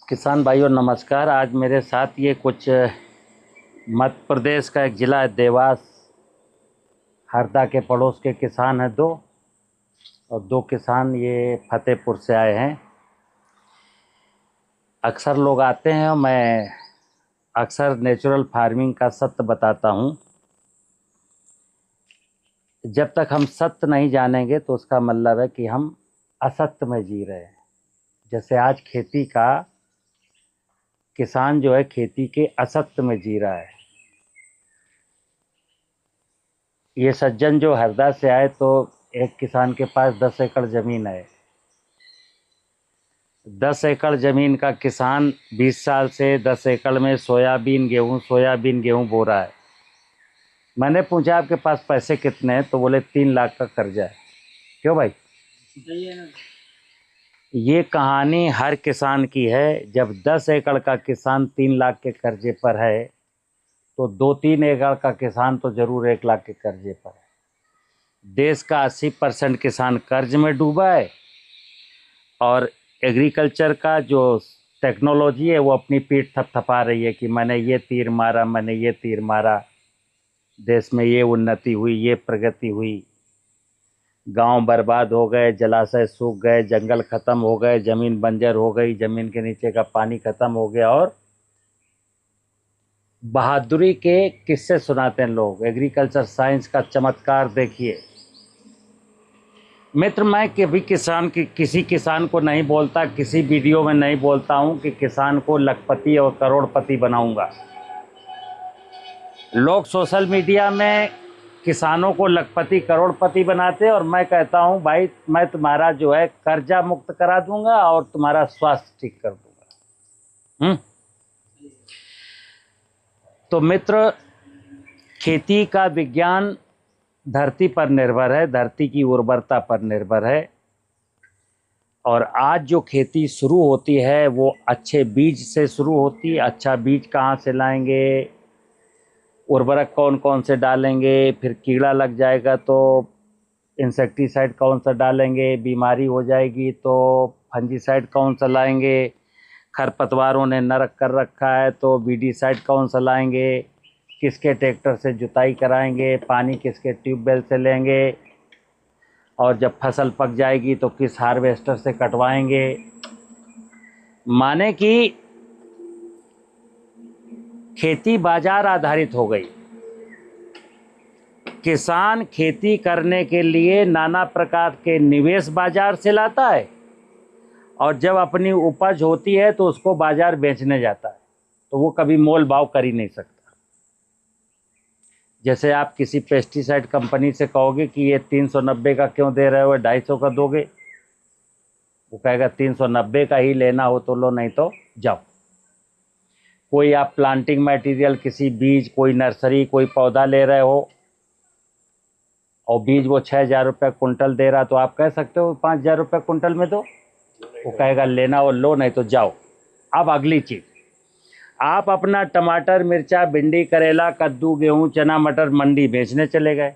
किसान भाइयों नमस्कार। आज मेरे साथ ये कुछ मध्य प्रदेश का एक ज़िला है देवास, हरदा के पड़ोस के किसान हैं दो, और दो किसान ये फतेहपुर से आए हैं। अक्सर लोग आते हैं और मैं अक्सर नेचुरल फार्मिंग का सत्य बताता हूँ। जब तक हम सत्य नहीं जानेंगे तो उसका मतलब है कि हम असत्य में जी रहे हैं। जैसे आज खेती का किसान जो है खेती के असत्य में जी रहा है। ये सज्जन जो हरदा से आए तो एक किसान के पास 10 एकड़ ज़मीन है। 10 एकड़ ज़मीन का किसान 20 साल से 10 एकड़ में सोयाबीन गेहूँ बो रहा है। मैंने पूछा आपके पास पैसे कितने हैं, तो बोले 3 लाख का कर्जा है। क्यों भाई? ये कहानी हर किसान की है। जब 10 एकड़ का किसान 3 लाख के कर्जे पर है तो 2-3 एकड़ का किसान तो ज़रूर 1 लाख के कर्जे पर है। देश का 80% किसान कर्ज में डूबा है और एग्रीकल्चर का जो टेक्नोलॉजी है वो अपनी पीठ थपथपा रही है कि मैंने ये तीर मारा, देश में ये उन्नति हुई, ये प्रगति हुई। गांव बर्बाद हो गए, जलाशय सूख गए, जंगल खत्म हो गए, ज़मीन बंजर हो गई, ज़मीन के नीचे का पानी खत्म हो गया। और बहादुरी के किस्से सुनाते हैं लोग। एग्रीकल्चर साइंस का चमत्कार देखिए मित्र। मैं कभी किसी किसान को नहीं बोलता, किसी वीडियो में नहीं बोलता हूं कि किसान को लखपति और करोड़पति बनाऊंगा। लोग सोशल मीडिया में किसानों को लखपति करोड़पति बनाते हैं और मैं कहता हूं भाई मैं तुम्हारा जो है कर्जा मुक्त करा दूंगा और तुम्हारा स्वास्थ्य ठीक कर दूंगा। तो मित्र, खेती का विज्ञान धरती पर निर्भर है, धरती की उर्वरता पर निर्भर है। और आज जो खेती शुरू होती है वो अच्छे बीज से शुरू होती है। अच्छा बीज कहाँ से लाएंगे, उर्वरक कौन कौन से डालेंगे, फिर कीड़ा लग जाएगा तो इंसेक्टिसाइड कौन सा डालेंगे, बीमारी हो जाएगी तो फंजीसाइड कौन सा लाएंगे, खरपतवारों ने नरक कर रखा है तो वीडीसाइड कौन सा लाएंगे, किसके ट्रैक्टर से जुताई कराएंगे, पानी किसके ट्यूबवेल से लेंगे, और जब फसल पक जाएगी तो किस हार्वेस्टर से कटवाएंगे। माने कि खेती बाजार आधारित हो गई। किसान खेती करने के लिए नाना प्रकार के निवेश बाजार से लाता है और जब अपनी उपज होती है तो उसको बाजार बेचने जाता है, तो वो कभी मोल भाव कर ही नहीं सकता। जैसे आप किसी पेस्टिसाइड कंपनी से कहोगे कि ये 390 का क्यों दे रहे हो, 250 का दोगे, वो कहेगा 390 का ही लेना हो तो लो, नहीं तो जाओ। कोई आप प्लांटिंग मटेरियल, किसी बीज, कोई नर्सरी, कोई पौधा ले रहे हो और बीज वो 6,000 रुपये कुंटल दे रहा, तो आप कह सकते हो 5,000 रुपये कुंटल में दो, वो कहेगा लेना हो लो, नहीं तो जाओ। अब अगली चीज़, आप अपना टमाटर, मिर्चा, भिंडी, करेला, कद्दू, गेहूँ, चना, मटर मंडी बेचने चले गए।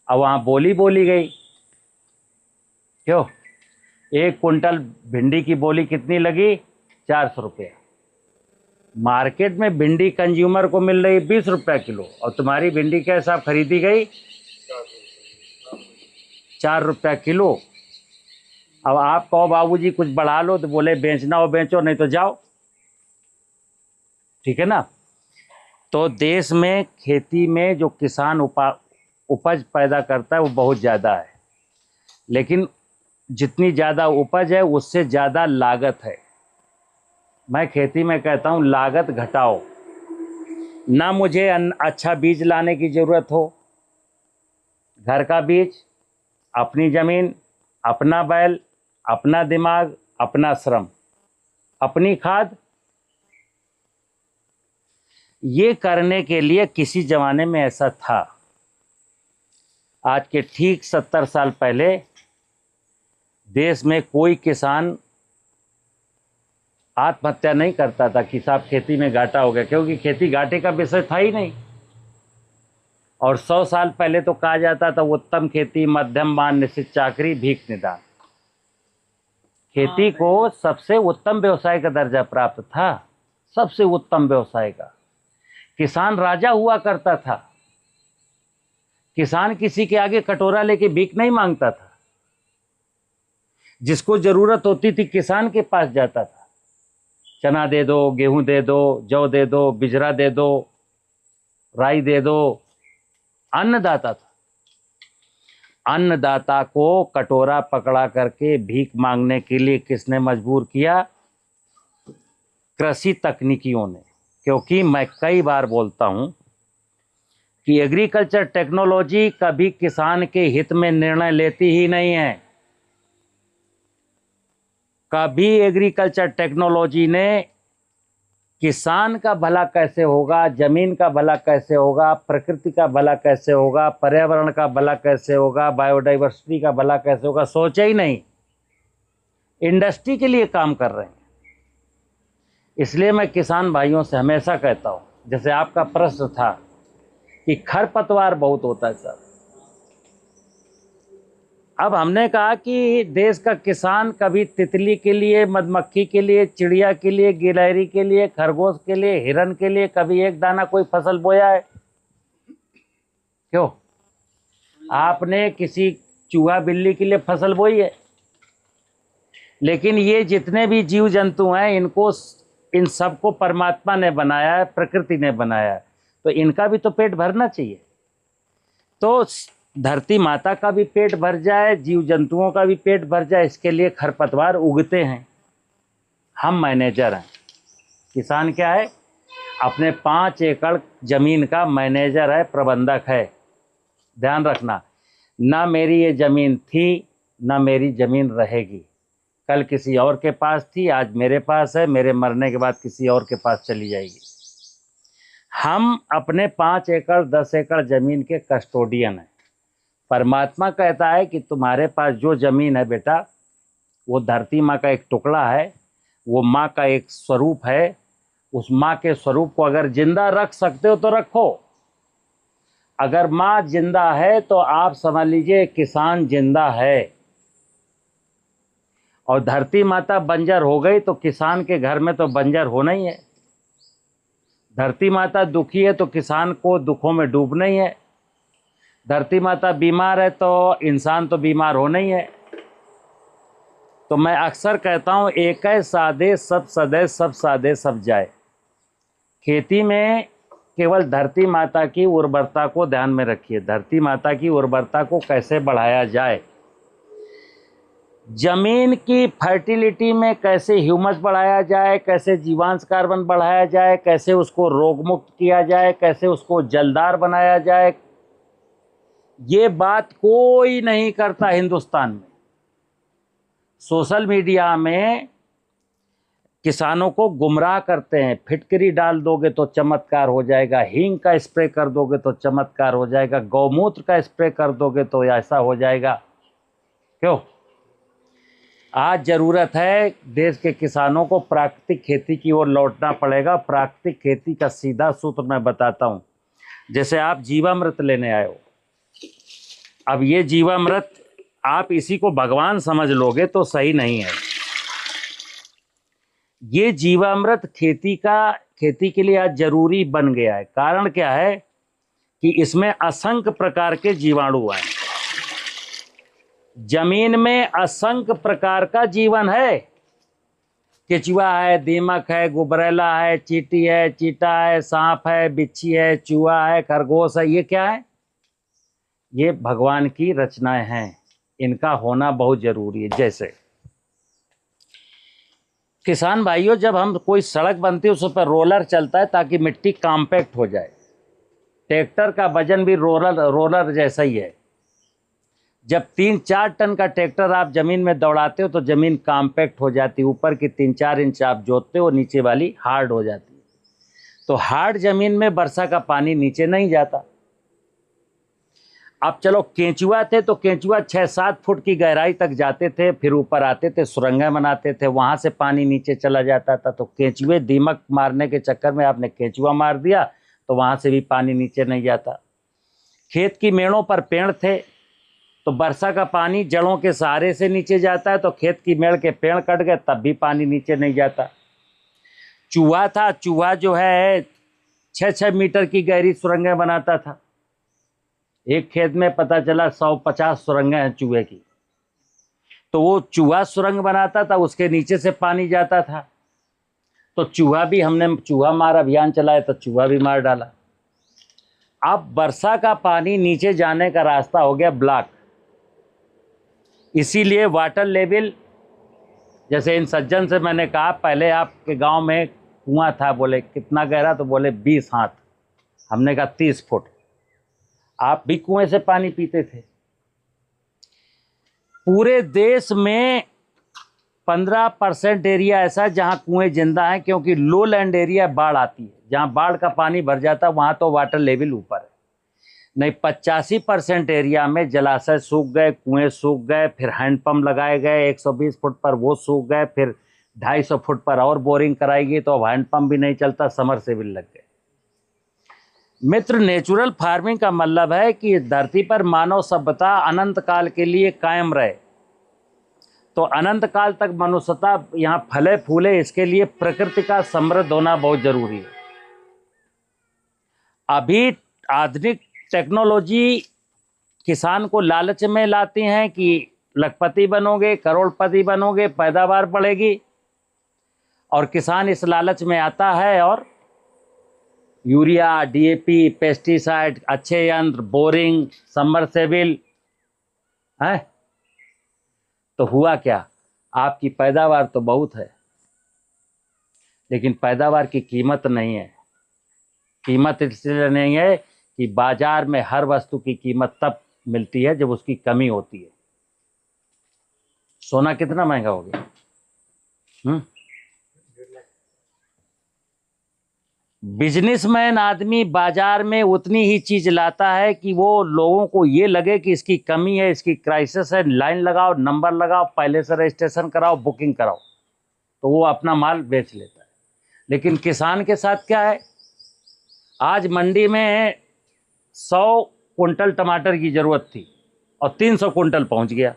अब वहाँ बोली गई। क्यों? 1 कुंटल भिंडी की बोली कितनी लगी? 400 रुपये। मार्केट में भिंडी कंज्यूमर को मिल रही 20 रुपये किलो और तुम्हारी भिंडी के हिसाब खरीदी गई 4 रुपये किलो। अब आप कहो बाबूजी कुछ बढ़ा लो, तो बोले बेचना हो बेचो, नहीं तो जाओ। ठीक है ना? तो देश में खेती में जो किसान उपज पैदा करता है वो बहुत ज़्यादा है, लेकिन जितनी ज़्यादा उपज है उससे ज़्यादा लागत है। मैं खेती में कहता हूँ लागत घटाओ। ना मुझे अच्छा बीज लाने की ज़रूरत हो, घर का बीज, अपनी ज़मीन, अपना बैल, अपना दिमाग, अपना श्रम, अपनी खाद। ये करने के लिए किसी ज़माने में ऐसा था। आज के ठीक 70 साल पहले देश में कोई किसान आत्महत्या नहीं करता था कि साहब खेती में घाटा हो गया, क्योंकि खेती घाटे का विषय था ही नहीं। और 100 साल पहले तो कहा जाता था उत्तम खेती, मध्यम मान, निश्चित चाकरी, भीख निदान। खेती को सबसे उत्तम व्यवसाय का दर्जा प्राप्त था, सबसे उत्तम व्यवसाय का। किसान राजा हुआ करता था। किसान किसी के आगे कटोरा लेके भीख नहीं मांगता था। जिसको जरूरत होती थी किसान के पास जाता था, चना दे दो, गेहूं दे दो, जौ दे दो, बिजरा दे दो, राई दे दो। अन्नदाता था। अन्नदाता को कटोरा पकड़ा करके भीख मांगने के लिए किसने मजबूर किया? कृषि तकनीकियों ने। क्योंकि मैं कई बार बोलता हूं कि एग्रीकल्चर टेक्नोलॉजी कभी किसान के हित में निर्णय लेती ही नहीं है। कभी एग्रीकल्चर टेक्नोलॉजी ने किसान का भला कैसे होगा, जमीन का भला कैसे होगा, प्रकृति का भला कैसे होगा, पर्यावरण का भला कैसे होगा, बायोडाइवर्सिटी का भला कैसे होगा, सोचा ही नहीं। इंडस्ट्री के लिए काम कर रहे हैं। इसलिए मैं किसान भाइयों से हमेशा कहता हूं, जैसे आपका प्रश्न था कि खरपतवार बहुत होता है सर। अब हमने कहा कि देश का किसान कभी तितली के लिए, मधुमक्खी के लिए, चिड़िया के लिए, गिलहरी के लिए, खरगोश के लिए, हिरन के लिए कभी एक दाना कोई फसल बोया है? क्यों? आपने किसी चूहा बिल्ली के लिए फसल बोई है? लेकिन ये जितने भी जीव जंतु हैं, इन सबको परमात्मा ने बनाया है, प्रकृति ने बनाया है, तो इनका भी तो पेट भरना चाहिए। तो धरती माता का भी पेट भर जाए, जीव जंतुओं का भी पेट भर जाए, इसके लिए खरपतवार उगते हैं। हम मैनेजर हैं। किसान क्या है? अपने 5 एकड़ जमीन का मैनेजर है, प्रबंधक है। ध्यान रखना, ना मेरी ये जमीन थी, ना मेरी जमीन रहेगी। कल किसी और के पास थी, आज मेरे पास है, मेरे मरने के बाद किसी और के पास चली जाएगी। हम अपने 5 एकड़ 10 एकड़ जमीन के कस्टोडियन हैं। परमात्मा कहता है कि तुम्हारे पास जो जमीन है बेटा, वो धरती माँ का एक टुकड़ा है, वो माँ का एक स्वरूप है। उस माँ के स्वरूप को अगर जिंदा रख सकते हो तो रखो। अगर माँ जिंदा है तो आप समझ लीजिए किसान जिंदा है। और धरती माता बंजर हो गई तो किसान के घर में तो बंजर होना ही है। धरती माता दुखी है तो किसान को दुखों में डूबना ही है। धरती माता बीमार है तो इंसान तो बीमार होना ही है। तो मैं अक्सर कहता हूँ, एक है सादे सब सदे, सब सादे सब जाए। खेती में केवल धरती माता की उर्वरता को ध्यान में रखिए। धरती माता की उर्वरता को कैसे बढ़ाया जाए, जमीन की फर्टिलिटी में कैसे ह्यूमस बढ़ाया जाए, कैसे जीवांश कार्बन बढ़ाया जाए, कैसे उसको रोग मुक्त किया जाए, कैसे उसको जलदार बनाया जाए, ये बात कोई नहीं करता हिंदुस्तान में। सोशल मीडिया में किसानों को गुमराह करते हैं। फिटकरी डाल दोगे तो चमत्कार हो जाएगा, हींग का स्प्रे कर दोगे तो चमत्कार हो जाएगा, गौमूत्र का स्प्रे कर दोगे तो ऐसा हो जाएगा। क्यों? आज जरूरत है देश के किसानों को प्राकृतिक खेती की ओर लौटना पड़ेगा। प्राकृतिक खेती का सीधा सूत्र मैं बताता हूं। जैसे आप जीवामृत लेने आए हो, अब ये जीवामृत आप इसी को भगवान समझ लोगे तो सही नहीं है। ये जीवामृत खेती के लिए आज जरूरी बन गया है। कारण क्या है कि इसमें असंख्य प्रकार के जीवाणु हैं। जमीन में असंख्य प्रकार का जीवन है। केचुआ है, दीमक है, गुबरैला है, चींटी है, चीटा है, सांप है, बिच्छी है, चूहा है, खरगोश है। ये क्या है? ये भगवान की रचनाएं हैं। इनका होना बहुत जरूरी है। जैसे किसान भाइयों, जब हम कोई सड़क बनती है उस पर रोलर चलता है ताकि मिट्टी कॉम्पैक्ट हो जाए। ट्रैक्टर का वजन भी रोलर जैसा ही है। जब 3-4 टन का ट्रैक्टर आप जमीन में दौड़ाते हो तो जमीन कॉम्पैक्ट हो जाती है। ऊपर की 3-4 इंच आप जोतते हो, नीचे वाली हार्ड हो जाती है। तो हार्ड जमीन में वर्षा का पानी नीचे नहीं जाता। अब चलो केंचुआ थे तो केंचुआ 6-7 फुट की गहराई तक जाते थे, फिर ऊपर आते थे, सुरंगें बनाते थे, वहां से पानी नीचे चला जाता था। तो केंचुए दीमक मारने के चक्कर में आपने केंचुआ मार दिया तो वहां से भी पानी नीचे नहीं जाता। खेत की मेड़ों पर पेड़ थे तो वर्षा का पानी जड़ों के सहारे से नीचे जाता है, तो खेत की मेड़ के पेड़ कट गए तब भी पानी नीचे नहीं जाता। चूहा था, चूहा जो है 6-6 मीटर की गहरी सुरंगें बनाता था। एक खेत में पता चला 150 सुरंगें हैं चूहे की। तो वो चूहा सुरंग बनाता था, उसके नीचे से पानी जाता था। तो चूहा भी, हमने चूहा मार अभियान चलाया तो चूहा भी मार डाला। अब वर्षा का पानी नीचे जाने का रास्ता हो गया ब्लॉक। इसीलिए वाटर लेवल, जैसे इन सज्जन से मैंने कहा पहले आपके गांव में कुआं था, बोले कितना गहरा, तो बोले 20 हाथ। हमने कहा 30 फुट। आप भी कुएं से पानी पीते थे। पूरे देश में 15% एरिया ऐसा है जहां कुएं जिंदा हैं, क्योंकि लो लैंड एरिया बाढ़ आती है, जहां बाढ़ का पानी भर जाता है वहां तो वाटर लेवल ऊपर है। नहीं, 85% एरिया में जलाशय सूख गए, कुएं सूख गए, फिर हैंडपंप लगाए गए 120 फुट पर, वो सूख गए, फिर 250 फुट पर और बोरिंग कराई गई तो अब हैंडपंप भी नहीं चलता, समरसेबल लग गए। मित्र, नेचुरल फार्मिंग का मतलब है कि धरती पर मानव सभ्यता अनंत काल के लिए कायम रहे। तो अनंत काल तक मनुष्यता यहाँ फले फूले, इसके लिए प्रकृति का समृद्ध होना बहुत जरूरी है। अभी आधुनिक टेक्नोलॉजी किसान को लालच में लाती हैं कि लखपति बनोगे, करोड़पति बनोगे, पैदावार बढ़ेगी, और किसान इस लालच में आता है और यूरिया, डीएपी, पेस्टिसाइड, अच्छे यंत्र, बोरिंग, सबमर्सिबल है। तो हुआ क्या, आपकी पैदावार तो बहुत है लेकिन पैदावार की कीमत नहीं है। कीमत इसलिए नहीं है कि बाजार में हर वस्तु की कीमत तब मिलती है जब उसकी कमी होती है। सोना कितना महंगा हो गया। बिजनेसमैन आदमी बाजार में उतनी ही चीज लाता है कि वो लोगों को ये लगे कि इसकी कमी है, इसकी क्राइसिस है, लाइन लगाओ, नंबर लगाओ, पहले से रजिस्ट्रेशन कराओ, बुकिंग कराओ, तो वो अपना माल बेच लेता है। लेकिन किसान के साथ क्या है, आज मंडी में 100 कुंटल टमाटर की जरूरत थी और 300 कुंटल पहुंच गया,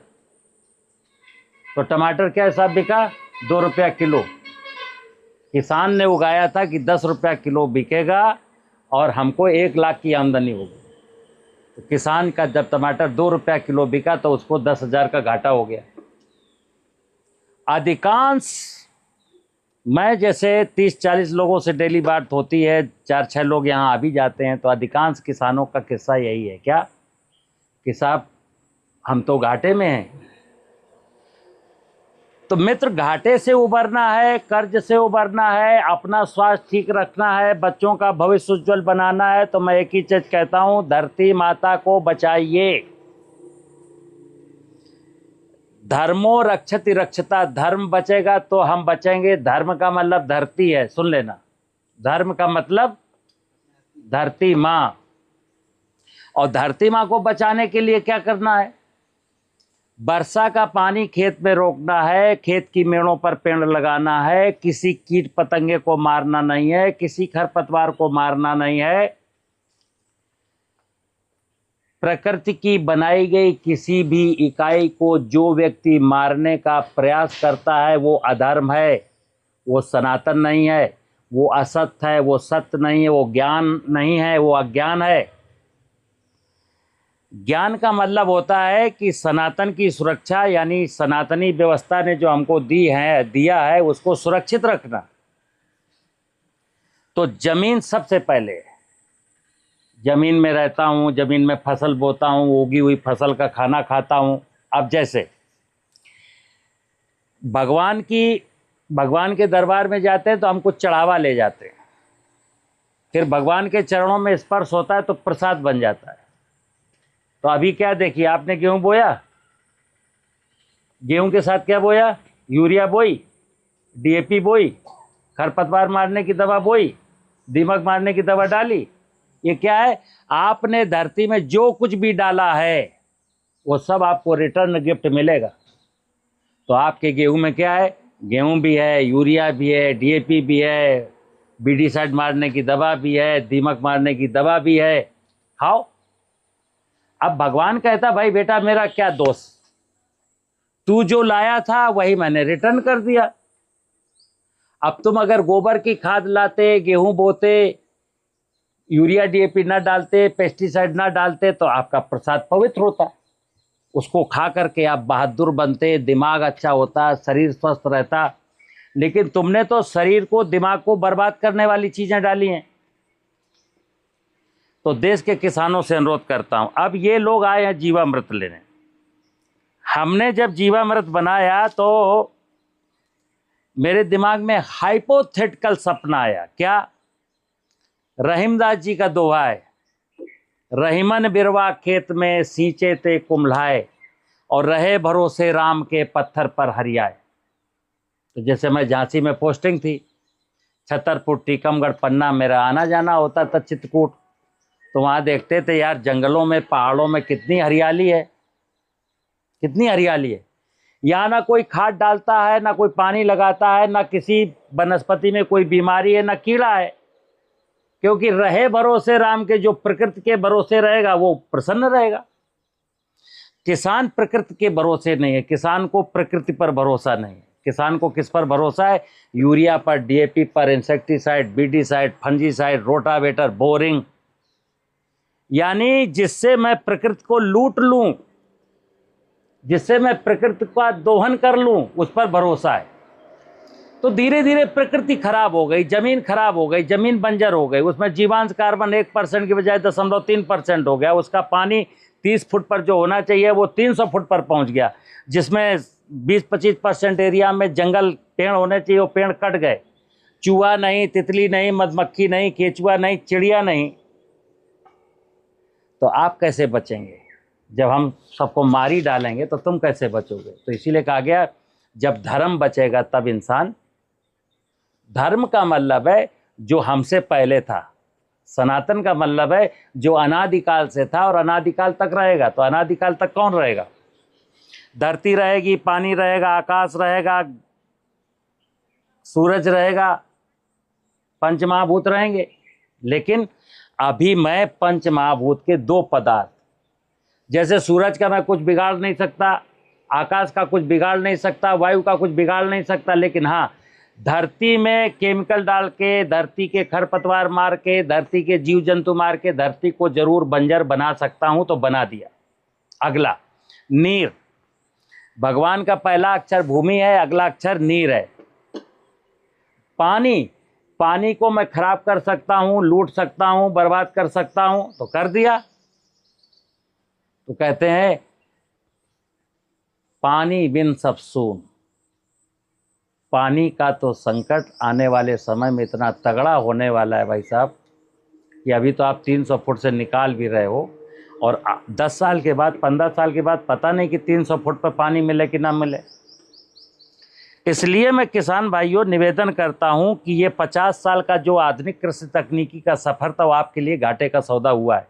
तो टमाटर क्या हिसाब बिका, 2 रुपया किलो। किसान ने उगाया था कि 10 रुपया किलो बिकेगा और हमको 1 लाख की आमदनी होगी। तो किसान का जब टमाटर 2 रुपया किलो बिका तो उसको 10,000 का घाटा हो गया। अधिकांश, मैं जैसे 30-40 लोगों से डेली बात होती है, 4-6 लोग यहाँ आ भी जाते हैं, तो अधिकांश किसानों का किस्सा यही है क्या कि साहब हम तो घाटे में हैं। तो मित्र, घाटे से उबरना है, कर्ज से उबरना है, अपना स्वास्थ्य ठीक रखना है, बच्चों का भविष्य उज्जवल बनाना है, तो मैं एक ही चीज कहता हूं, धरती माता को बचाइए। धर्मो रक्षति रक्षता, धर्म बचेगा तो हम बचेंगे। धर्म का मतलब धरती है, सुन लेना, धर्म का मतलब धरती माँ। और धरती माँ को बचाने के लिए क्या करना है, वर्षा का पानी खेत में रोकना है, खेत की मेड़ों पर पेड़ लगाना है, किसी कीट पतंगे को मारना नहीं है, किसी खरपतवार को मारना नहीं है। प्रकृति की बनाई गई किसी भी इकाई को जो व्यक्ति मारने का प्रयास करता है वो अधर्म है, वो सनातन नहीं है, वो असत्य है, वो सत्य नहीं है, वो ज्ञान नहीं है, वो अज्ञान है। ज्ञान का मतलब होता है कि सनातन की सुरक्षा, यानी सनातनी व्यवस्था ने जो हमको दिया है उसको सुरक्षित रखना। तो जमीन सबसे पहले, जमीन में रहता हूँ, जमीन में फसल बोता हूँ, उगी हुई फसल का खाना खाता हूँ। अब जैसे भगवान के दरबार में जाते हैं तो हम कुछ चढ़ावा ले जाते हैं, फिर भगवान के चरणों में स्पर्श होता है तो प्रसाद बन जाता है। तो अभी क्या देखिए, आपने गेहूं बोया, गेहूं के साथ क्या बोया, यूरिया बोई, डीएपी बोई, खरपतवार मारने की दवा बोई, दीमक मारने की दवा डाली। ये क्या है, आपने धरती में जो कुछ भी डाला है वो सब आपको रिटर्न गिफ्ट मिलेगा। तो आपके गेहूं में क्या है, गेहूं भी है, यूरिया भी है, डीएपी भी है, बीडीसाइड मारने की दवा भी है, दीमक मारने की दवा भी है, खाओ। अब भगवान कहता भाई बेटा मेरा क्या दोष, तू जो लाया था वही मैंने रिटर्न कर दिया। अब तुम अगर गोबर की खाद लाते, गेहूं बोते, यूरिया डीएपी ना डालते, पेस्टिसाइड ना डालते, तो आपका प्रसाद पवित्र होता, उसको खा करके आप बहादुर बनते, दिमाग अच्छा होता, शरीर स्वस्थ रहता। लेकिन तुमने तो शरीर को, दिमाग को बर्बाद करने वाली चीजें डाली हैं। तो देश के किसानों से अनुरोध करता हूं, अब ये लोग आए हैं जीवामृत लेने। हमने जब जीवामृत बनाया तो मेरे दिमाग में हाइपोथेटिकल सपना आया। क्या? रहीमदास जी का दोहा है, रहीमन बिरवा खेत में सींचे ते कुम्हलाए, और रहे भरोसे राम के पत्थर पर हरियाए। तो जैसे मैं झांसी में पोस्टिंग थी, छतरपुर, टीकमगढ़, पन्ना मेरा आना जाना होता था, चित्रकूट, तो वहाँ देखते थे यार जंगलों में, पहाड़ों में कितनी हरियाली है, कितनी हरियाली है। यहाँ ना कोई खाद डालता है, ना कोई पानी लगाता है, ना किसी वनस्पति में कोई बीमारी है, ना कीड़ा है, क्योंकि रहे भरोसे राम के, जो प्रकृति के भरोसे रहेगा वो प्रसन्न रहेगा। किसान प्रकृति के भरोसे नहीं है, किसान को प्रकृति पर भरोसा नहीं है। किसान को किस पर भरोसा है? यूरिया पर, डीएपी पर, इंसेक्टिसाइड, बीडीसाइड, फंजीसाइड, रोटावेटर, बोरिंग, यानी जिससे मैं प्रकृति को लूट लूं, जिससे मैं प्रकृति का दोहन कर लूं, उस पर भरोसा है। तो धीरे धीरे प्रकृति खराब हो गई, जमीन खराब हो गई, जमीन बंजर हो गई, उसमें जीवांश कार्बन 1% की बजाय 0.3% हो गया। उसका पानी 30 फुट पर जो होना चाहिए वो 300 फुट पर पहुंच गया, जिसमें 20-25% एरिया में जंगल पेड़ होने चाहिए, वो पेड़ कट गए। चूहा नहीं, तितली नहीं, मधुमक्खी नहीं, केचुआ नहीं, चिड़िया नहीं। तो आप कैसे बचेंगे? जब हम सबको मार ही डालेंगे तो तुम कैसे बचोगे? तो इसीलिए कहा गया जब धर्म बचेगा तब इंसान। धर्म का मतलब है जो हमसे पहले था, सनातन का मतलब है जो अनादिकाल से था और अनादिकाल तक रहेगा। तो अनादिकाल तक कौन रहेगा? धरती रहेगी, पानी रहेगा, आकाश रहेगा, सूरज रहेगा, पंचमहाभूत रहेंगे। लेकिन अभी मैं पंचमहाभूत के 2 पदार्थ, जैसे सूरज का मैं कुछ बिगाड़ नहीं सकता, आकाश का कुछ बिगाड़ नहीं सकता, वायु का कुछ बिगाड़ नहीं सकता, लेकिन हाँ धरती में केमिकल डाल के, धरती के खरपतवार मार के, धरती के जीव जंतु मार के धरती को जरूर बंजर बना सकता हूं। तो बना दिया। अगला नीर, भगवान का पहला अक्षर भूमि है, अगला अक्षर नीर है। पानी, पानी को मैं खराब कर सकता हूं, लूट सकता हूं, बर्बाद कर सकता हूं, तो कर दिया। तो कहते हैं पानी बिन सब सून। पानी का तो संकट आने वाले समय में इतना तगड़ा होने वाला है भाई साहब, कि अभी तो आप 300 फुट से निकाल भी रहे हो, और 10 साल के बाद, 15 साल के बाद पता नहीं कि 300 फुट पर पानी मिले कि ना मिले। इसलिए मैं किसान भाइयों निवेदन करता हूं कि ये 50 साल का जो आधुनिक कृषि तकनीकी का सफ़र था वो आपके लिए घाटे का सौदा हुआ है।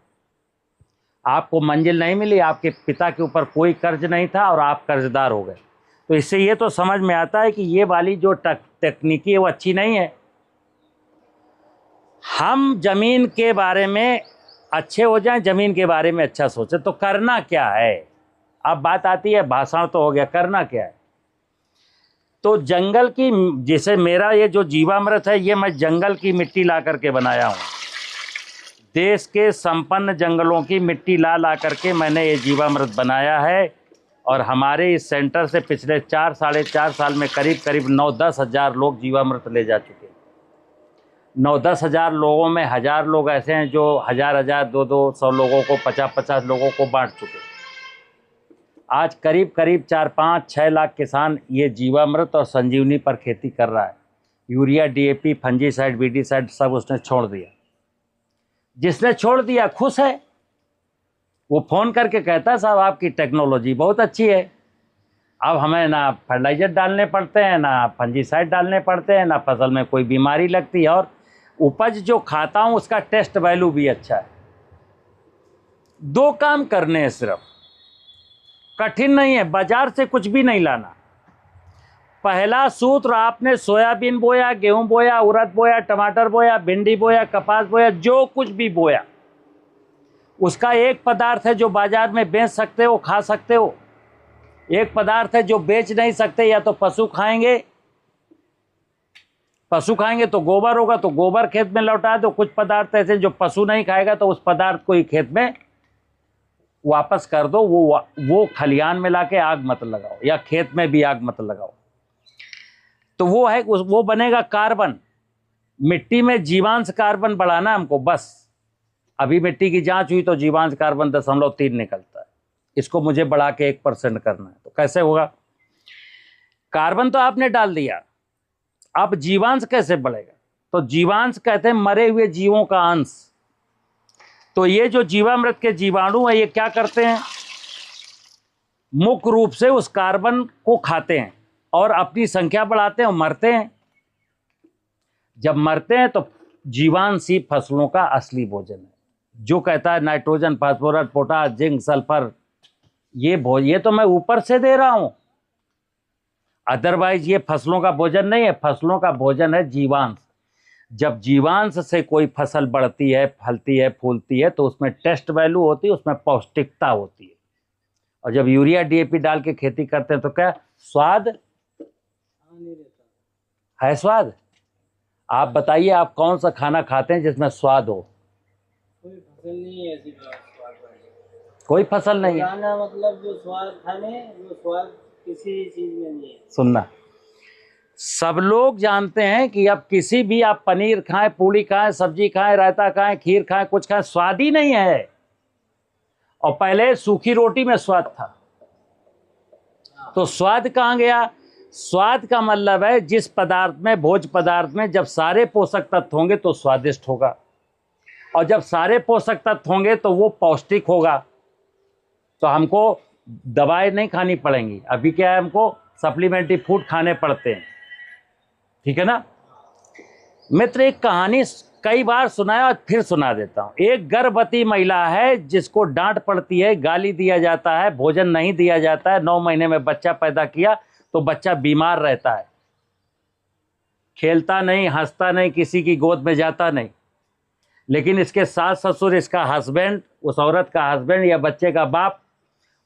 आपको मंजिल नहीं मिली, आपके पिता के ऊपर कोई कर्ज नहीं था और आप कर्जदार हो गए। तो इससे ये तो समझ में आता है कि ये वाली जो तकनीकी है वो अच्छी नहीं है। हम जमीन के बारे में अच्छे हो जाएं, जमीन के बारे में अच्छा सोचें। तो करना क्या है? अब बात आती है, भाषण तो हो गया, करना क्या है? तो जंगल की, जैसे मेरा ये जो जीवामृत है, ये मैं जंगल की मिट्टी ला करके बनाया हूँ। देश के संपन्न जंगलों की मिट्टी ला करके मैंने ये जीवामृत बनाया है। और हमारे इस सेंटर से पिछले 4 साढ़े 4 साल में करीब 9-10 हज़ार लोग जीवामृत ले जा चुके हैं। 9-10 हज़ार लोगों में 1000 लोग ऐसे हैं जो 1000-1000, 200 लोगों को, 50-50 लोगों को बांट चुके हैं। आज करीब 4-5-6 लाख किसान ये जीवामृत और संजीवनी पर खेती कर रहा है। यूरिया, डीएपी, फंजीसाइड, बीडीसाइड सब उसने छोड़ दिया। जिसने छोड़ दिया खुश है, वो फ़ोन करके कहता है साहब आपकी टेक्नोलॉजी बहुत अच्छी है, अब हमें ना फर्टिलाइजर डालने पड़ते हैं, ना फंजीसाइड डालने पड़ते हैं, ना फसल में कोई बीमारी लगती है, और उपज जो खाता हूँ उसका टेस्ट वैल्यू भी अच्छा है। 2 काम करने हैं सिर्फ, कठिन नहीं है, बाजार से कुछ भी नहीं लाना। पहला सूत्र, आपने सोयाबीन बोया, गेहूं बोया, उड़द बोया, टमाटर बोया, भिंडी बोया, कपास बोया, जो कुछ भी बोया उसका एक पदार्थ है जो बाजार में बेच सकते हो, खा सकते हो, एक पदार्थ है जो बेच नहीं सकते, या तो पशु खाएंगे, पशु खाएंगे तो गोबर होगा, तो गोबर खेत में लौटा दो। कुछ पदार्थ ऐसे जो पशु नहीं खाएगा तो उस पदार्थ को ही खेत में वापस कर दो, वो खलिहान में लाके आग मत लगाओ, या खेत में भी आग मत लगाओ। तो वो है, वो बनेगा कार्बन। मिट्टी में जीवांश कार्बन बढ़ाना हमको, बस। अभी मिट्टी की जांच हुई तो जीवांश कार्बन 0.3 निकलता है, इसको मुझे बढ़ा के 1% करना है। तो कैसे होगा? कार्बन तो आपने डाल दिया, अब जीवांश कैसे बढ़ेगा? तो जीवांश कहते हैं मरे हुए जीवों का अंश। तो ये जो जीवामृत के जीवाणु है, ये क्या करते हैं? मुख्य रूप से उस कार्बन को खाते हैं और अपनी संख्या बढ़ाते हैं और मरते हैं। जब मरते हैं तो जीवांश ही फसलों का असली भोजन है। जो कहता है nitrogen, phosphorus, potash, zinc, sulphur, ये तो मैं ऊपर से दे रहा हूं, अदरवाइज ये फसलों का भोजन नहीं है। फसलों का भोजन है जीवांश। जब जीवांश से कोई फसल बढ़ती है, फलती है, फूलती है, तो उसमें टेस्ट वैल्यू होती है, उसमें पौष्टिकता होती है। और जब यूरिया डीएपी डाल के खेती करते हैं तो क्या स्वाद है? स्वाद? आप बताइए, आप कौन सा खाना खाते हैं जिसमें स्वाद हो? कोई फसल नहीं है ऐसी स्वाद वाली। कोई फसल नहीं है। खाना मतलब जो स्वाद खाने, वो स्वाद किसी चीज में नहीं है। सुनना, सब लोग जानते हैं कि अब किसी भी आप पनीर खाएं, पूड़ी खाएं, सब्जी खाएं, रायता खाएं, खीर खाएं, कुछ खाएं, स्वाद ही नहीं है। और पहले सूखी रोटी में स्वाद था, तो स्वाद कहाँ गया? स्वाद का मतलब है जिस पदार्थ में, भोज्य पदार्थ में जब सारे पोषक तत्व होंगे तो स्वादिष्ट होगा, और जब सारे पोषक तत्व होंगे तो वो पौष्टिक होगा। तो हमको दवाएं नहीं खानी पड़ेंगी। अभी क्या है, हमको सप्लीमेंट्री फूड खाने पड़ते हैं, ठीक है ना मित्र? एक कहानी कई बार सुनाया और फिर सुना देता हूं। एक गर्भवती महिला है जिसको डांट पड़ती है, गाली दिया जाता है, भोजन नहीं दिया जाता है। 9 महीने में बच्चा पैदा किया तो बच्चा बीमार रहता है, खेलता नहीं, हंसता नहीं, किसी की गोद में जाता नहीं। लेकिन इसके सास ससुर, इसका हस्बैंड, उस औरत का हस्बैंड या बच्चे का बाप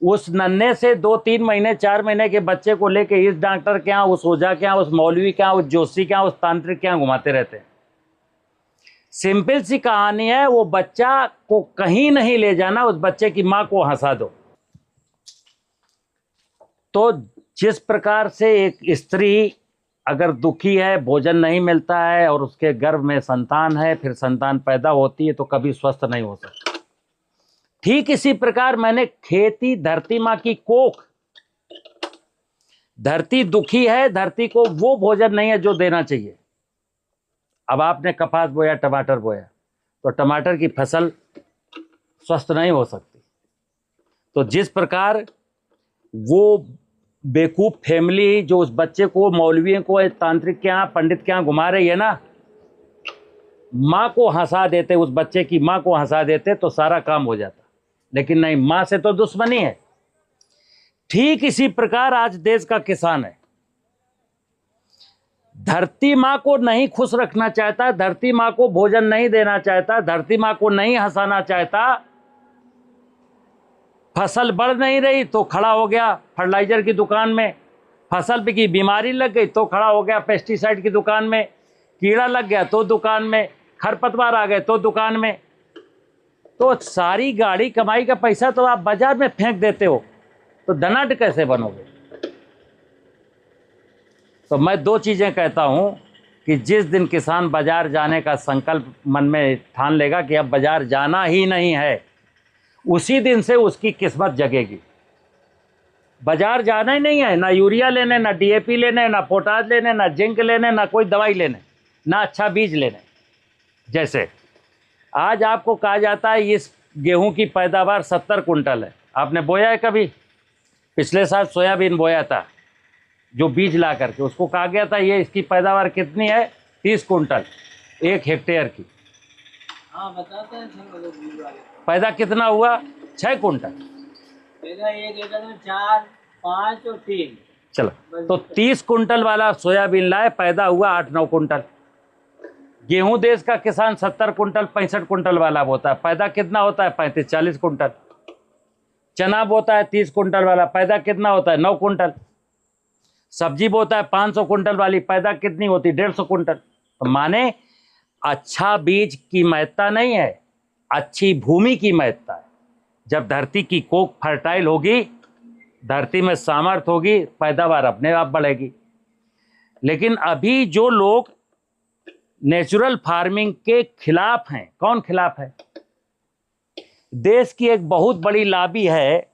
उस नन्हे से 2-3 महीने, 4 महीने के बच्चे को लेके इस डॉक्टर के यहाँ, उस ओझा के यहाँ, उस मौलवी के यहाँ, उस जोशी के यहाँ, उस तांत्रिक के यहाँ घुमाते रहते हैं। सिंपल सी कहानी है, वो बच्चा को कहीं नहीं ले जाना, उस बच्चे की मां को हंसा दो। तो जिस प्रकार से एक स्त्री अगर दुखी है, भोजन नहीं मिलता है और उसके गर्भ में संतान है, फिर संतान पैदा होती है, तो कभी स्वस्थ नहीं हो सकती। ठीक इसी प्रकार मैंने खेती, धरती माँ की कोख, धरती दुखी है, धरती को वो भोजन नहीं है जो देना चाहिए। अब आपने कपास बोया, टमाटर बोया, तो टमाटर की फसल स्वस्थ नहीं हो सकती। तो जिस प्रकार वो बेवकूफ फैमिली जो उस बच्चे को मौलवियों को, तांत्रिक के यहाँ, पंडित के यहाँ घुमा रही है ना, माँ को हंसा देते, उस बच्चे की माँ को हंसा देते तो सारा काम हो जाता। लेकिन नहीं, माँ से तो दुश्मनी है। ठीक इसी प्रकार आज देश का किसान है, धरती माँ को नहीं खुश रखना चाहता, धरती माँ को भोजन नहीं देना चाहता, धरती माँ को नहीं हंसाना चाहता। फसल बढ़ नहीं रही तो खड़ा हो गया फर्टिलाइजर की दुकान में, फसल पे की बीमारी लग गई तो खड़ा हो गया पेस्टिसाइड की दुकान में, कीड़ा लग गया तो दुकान में, खरपतवार आ गए तो दुकान में। तो सारी गाड़ी कमाई का पैसा तो आप बाजार में फेंक देते हो, तो धनाढ्य कैसे बनोगे? तो मैं 2 चीजें कहता हूं कि जिस दिन किसान बाजार जाने का संकल्प मन में ठान लेगा कि अब बाजार जाना ही नहीं है, उसी दिन से उसकी किस्मत जगेगी। बाजार जाना ही नहीं है, ना यूरिया लेने, ना डीएपी लेने, ना पोटास लेने, ना जिंक लेने, ना कोई दवाई लेने, ना अच्छा बीज लेने। जैसे आज आपको कहा जाता है इस गेहूं की पैदावार 70 कुंटल है, आपने बोया है कभी? पिछले साल सोयाबीन बोया था, जो बीज ला करके उसको कहा गया था ये इसकी पैदावार कितनी है? 30 कुंटल 1 हेक्टेयर की। हाँ बताते हैं सर, पैदा कितना हुआ? 6 कुंटल। पैदा 1 एकड़ में 4, 5 और 3। चलो, तो 30 कुंटल वाला सोयाबीन लाए, पैदा हुआ 8-9 कुंटल। गेहूं देश का किसान 70 कुंटल 65 कुंटल वाला बोता है, पैदा कितना होता है? 35-40 कुंटल। चना बोता है 30 कुंटल वाला, पैदा कितना होता है? 9 कुंटल। सब्जी बोता है 500 कुंटल वाली, पैदा कितनी होती? 150 कुंटल। तो माने अच्छा बीज की महत्ता नहीं है, अच्छी भूमि की महत्ता है। जब धरती की कोख फर्टाइल होगी, धरती में सामर्थ्य होगी, पैदावार अपने आप बढ़ेगी। लेकिन अभी जो लोग नेचुरल फार्मिंग के खिलाफ हैं, कौन खिलाफ है? देश की एक बहुत बड़ी लॉबी है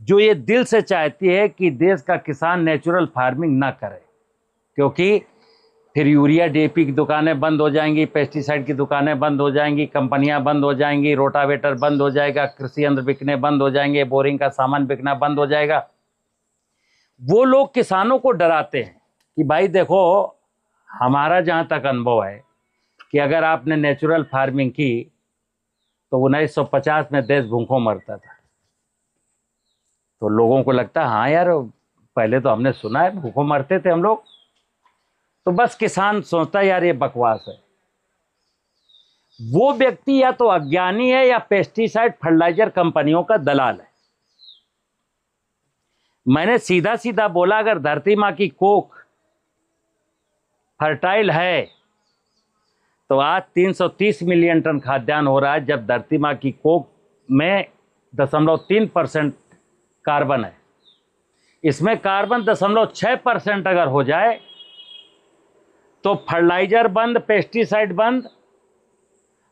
जो ये दिल से चाहती है कि देश का किसान नेचुरल फार्मिंग ना करे, क्योंकि फिर यूरिया डीएपी की दुकानें बंद हो जाएंगी, पेस्टिसाइड की दुकानें बंद हो जाएंगी, कंपनियां बंद हो जाएंगी, रोटावेटर बंद हो जाएगा, कृषि यंत्र बिकने बंद हो जाएंगे, बोरिंग का सामान बिकना बंद हो जाएगा। वो लोग किसानों को डराते हैं कि भाई देखो, हमारा जहाँ तक अनुभव है कि अगर आपने नेचुरल फार्मिंग की तो 1950 में देश भूखों मरता था। तो लोगों को लगता है हाँ यार, पहले तो हमने सुना है भूखों मरते थे हम लोग। तो बस किसान सोचता है यार ये बकवास है। वो व्यक्ति या तो अज्ञानी है या पेस्टिसाइड फर्टिलाइजर कंपनियों का दलाल है। मैंने सीधा सीधा बोला, अगर धरती माँ की कोख फर्टाइल है तो आज 330 मिलियन टन खाद्यान्न हो रहा है, जब धरती माँ की कोख में 0.3% कार्बन है। इसमें कार्बन 0.6% अगर हो जाए तो फर्टिलाइजर बंद, पेस्टिसाइड बंद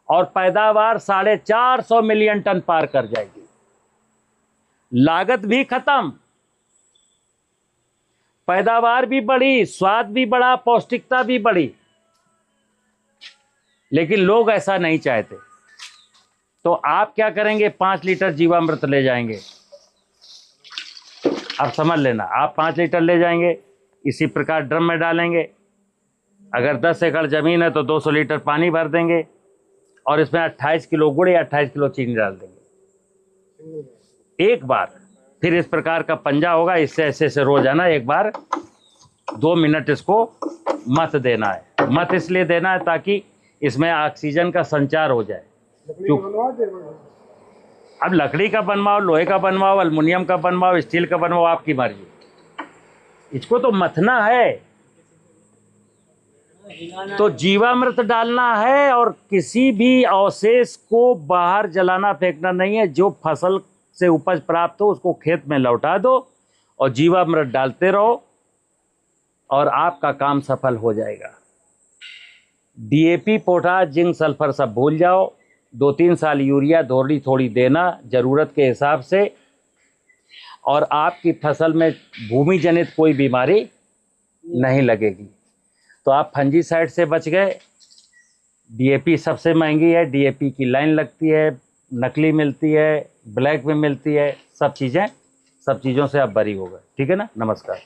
और पैदावार 450 मिलियन टन पार कर जाएगी। लागत भी खत्म, पैदावार भी बढ़ी, स्वाद भी बढ़ा, पौष्टिकता भी बढ़ी। लेकिन लोग ऐसा नहीं चाहते। तो आप क्या करेंगे? 5 लीटर जीवामृत ले जाएंगे। आप समझ लेना, आप 5 लीटर ले जाएंगे, इसी प्रकार ड्रम में डालेंगे। अगर 10 एकड़ जमीन है तो 200 लीटर पानी भर देंगे और इसमें 28 किलो गुड़ या 28 किलो चीनी डाल देंगे एक बार। फिर इस प्रकार का पंजा होगा, इससे ऐसे ऐसे रोजाना एक बार 2 मिनट इसको मत देना है। मत इसलिए देना है ताकि इसमें ऑक्सीजन का संचार हो जाए। अब लकड़ी का बनवाओ, लोहे का बनवाओ, एल्युमिनियम का बनवाओ, स्टील का बनवाओ, आपकी मर्जी। इसको तो मथना है, तो जीवामृत डालना है और किसी भी अवशेष को बाहर जलाना फेंकना नहीं है। जो फसल से उपज प्राप्त हो उसको खेत में लौटा दो और जीवामृत डालते रहो और आपका काम सफल हो जाएगा। डीएपी, पोटाश, जिंक, सल्फर सब भूल जाओ। 2-3 साल यूरिया थोड़ी थोड़ी देना जरूरत के हिसाब से, और आपकी फसल में भूमि जनित कोई बीमारी नहीं लगेगी। तो आप फंजीसाइड से बच गए। डीएपी सबसे महंगी है, डीएपी की लाइन लगती है, नकली मिलती है, ब्लैक में मिलती है, सब चीज़ों से आप बरी हो गए। ठीक है ना? नमस्कार।